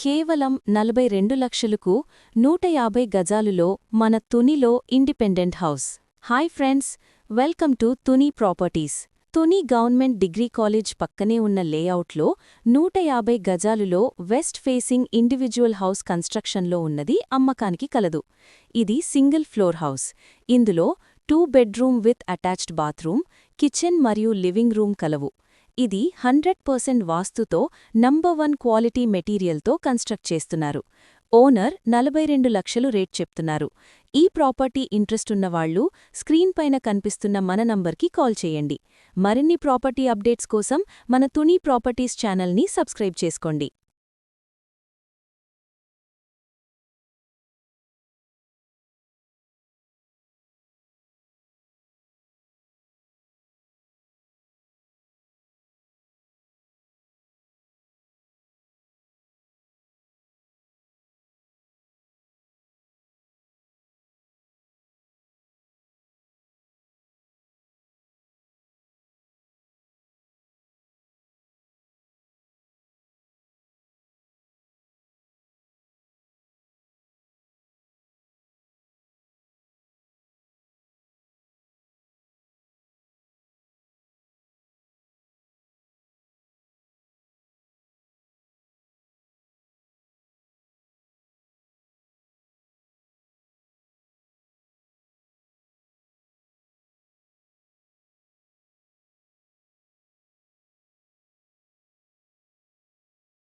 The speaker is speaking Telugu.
కేవలం 42 లక్షలకు 150 గజాలులో మన తునిలో independent house. Hi friends, welcome to Tuni properties. Tuni government degree college పక్కనే ఉన్న లేఅవుట్లో 150 గజాలులో వెస్ట్ ఫేసింగ్ ఇండివిడ్యువల్ హౌస్ కన్స్ట్రక్షన్లో ఉన్నది అమ్మకానికి కలదు. ఇది సింగిల్ ఫ్లోర్ హౌస్. ఇందులో 2 bedroom with attached bathroom, kitchen మరియు లివింగ్ రూమ్ కలవు. ఇది 100% వాస్తుతో నంబర్ 1 క్వాలిటీ మెటీరియల్తో కన్స్ట్రక్ట్ చేస్తున్నారు. ఓనర్ 42 లక్షలు రేట్ చెప్తున్నారు. ఈ ప్రాపర్టీ ఇంట్రెస్ట్ ఉన్నవాళ్లు స్క్రీన్ పైన కనిపిస్తున్న మన నంబర్కి కాల్ చేయండి. మరిన్ని ప్రాపర్టీ అప్డేట్స్ కోసం మన తుని ప్రాపర్టీస్ ఛానల్ని సబ్స్క్రైబ్ చేసుకోండి.